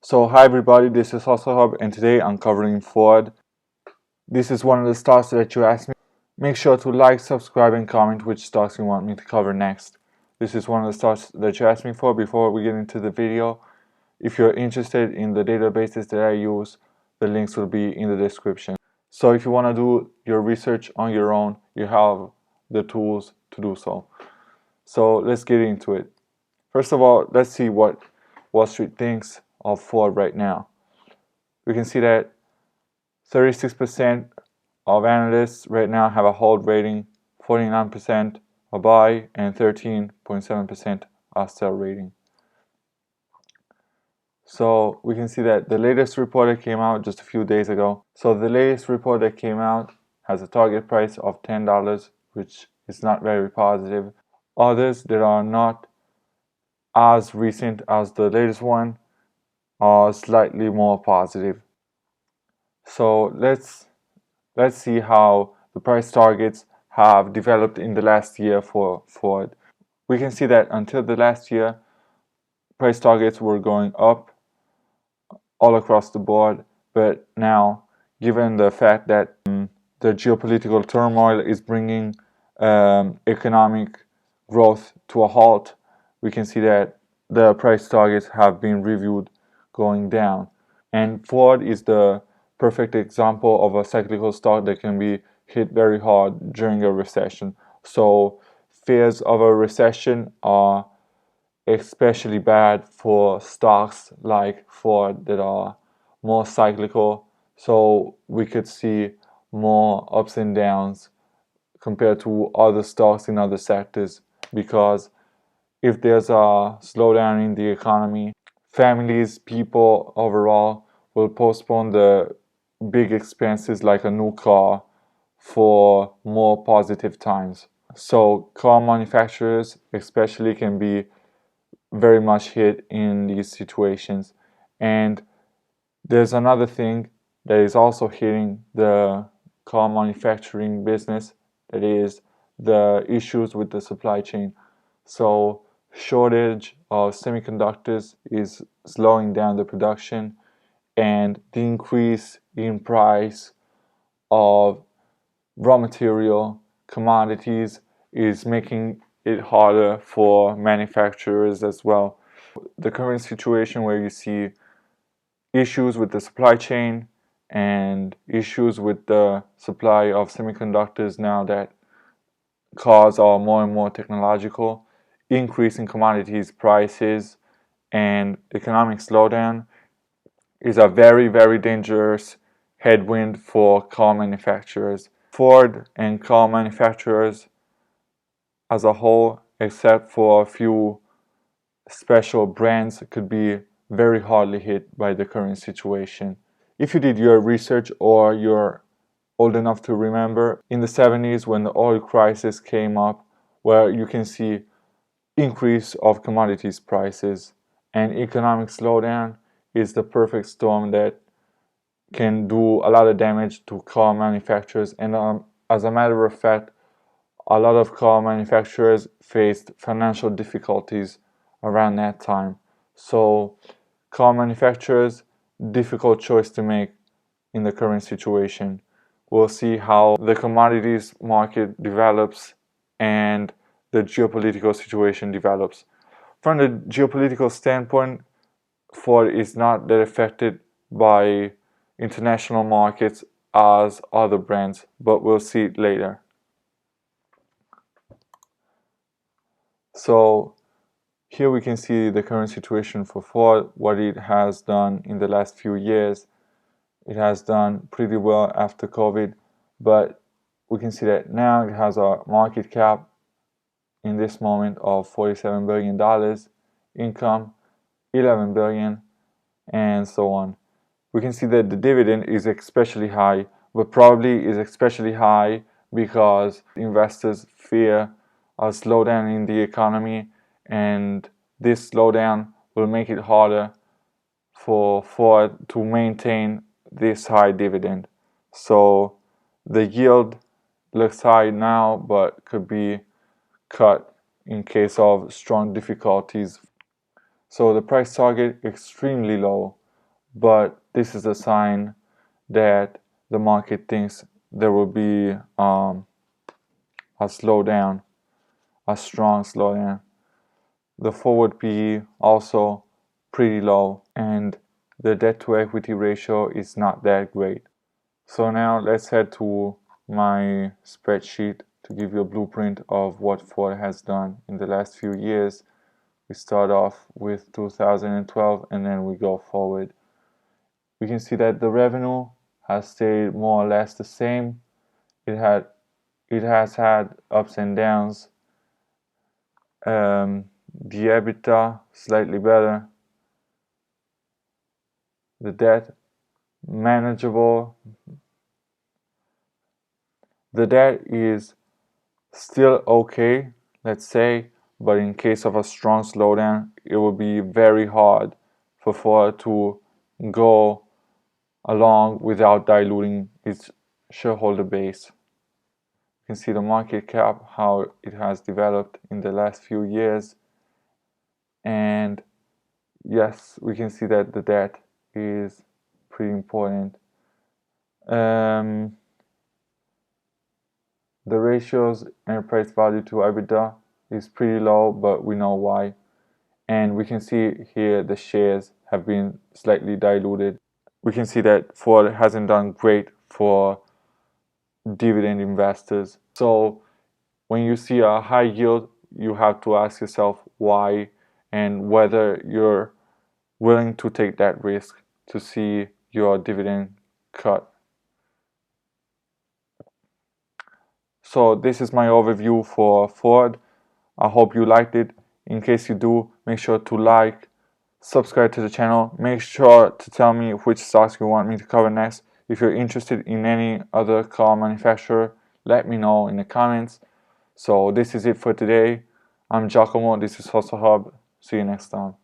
So hi everybody, this is Hustle Hub and today I'm covering Ford. This is one of the stocks that you asked me. Make sure to like, subscribe and comment which stocks you want me to cover next. This is one of the stocks that you asked me for. Before we get into the video, if you're interested in the databases that I use, the links will be in the description. So if you want to do your research on your own, you have the tools to do so. So let's get into it. First of all, let's see what Wall Street thinks of Ford right now. We can see that 36% of analysts right now have a hold rating, 49% a buy, and 13.7% a sell rating. So we can see that the latest report that came out just a few days ago. So the latest report that came out has a target price of $10, which is not very positive. Others that are not as recent as the latest one are slightly more positive. So let's see how the price targets have developed in the last year for Ford. We can see that until the last year, price targets were going up all across the board, but now, given the fact that the geopolitical turmoil is bringing economic growth to a halt, we can see that the price targets have been reviewed going down. And Ford is the perfect example of a cyclical stock that can be hit very hard during a recession. So fears of a recession are especially bad for stocks like Ford that are more cyclical. So we could see more ups and downs compared to other stocks in other sectors, because if there's a slowdown in the economy, families, people overall will postpone the big expenses like a new car for more positive times. So car manufacturers especially can be very much hit in these situations. And there's another thing that is also hitting the car manufacturing business, that is the issues with the supply chain. So shortage of semiconductors is slowing down the production, and the increase in price of raw material commodities is making it harder for manufacturers as well. The current situation where you see issues with the supply chain and issues with the supply of semiconductors now that cars are more and more technological, increase in commodities prices, and economic slowdown is a very, very dangerous headwind for car manufacturers. Ford and car manufacturers as a whole, except for a few special brands, could be very hardly hit by the current situation. If you did your research or you're old enough to remember, in the 70s when the oil crisis came up, where you can see increase of commodities prices and economic slowdown, is the perfect storm that can do a lot of damage to car manufacturers. And as a matter of fact, a lot of car manufacturers faced financial difficulties around that time. So car manufacturers, difficult choice to make in the current situation. We'll see how the commodities market develops and the geopolitical situation develops. From the geopolitical standpoint, Ford is not that affected by international markets as other brands, but we'll see it later. So here we can see the current situation for Ford, what it has done in the last few years. It has done pretty well after COVID, but we can see that now it has a market cap in this moment of $47 billion, income $11 billion, and so on. We can see that the dividend is especially high, but probably is especially high because investors fear a slowdown in the economy, and this slowdown will make it harder for Ford to maintain this high dividend. So the yield looks high now, but could be cut in case of strong difficulties. So the price target extremely low. but this is a sign that the market thinks there will be a slowdown, a strong slowdown. The forward PE also pretty low, and the debt to equity ratio is not that great. So now let's head to my spreadsheet to give you a blueprint of what Ford has done in the last few years. We start off with 2012 and then we go forward. We can see that the revenue has stayed more or less the same. It has had ups and downs. The EBITDA slightly better. The debt manageable. The debt is still okay, let's say, but in case of a strong slowdown, it will be very hard for Ford to go along without diluting its shareholder base. You can see the market cap, how it has developed in the last few years. And yes, we can see that the debt is pretty important. The ratios enterprise value to EBITDA is pretty low, but we know why. And we can see here the shares have been slightly diluted. We can see that Ford hasn't done great for dividend investors. So when you see a high yield, you have to ask yourself why and whether you're willing to take that risk to see your dividend cut. So this is my overview for Ford. I hope you liked it. In case you do, make sure to like, subscribe to the channel. Make sure to tell me which stocks you want me to cover next. If you're interested in any other car manufacturer, let me know in the comments. So this is it for today. I'm Giacomo. This is Hustle Hub. See you next time.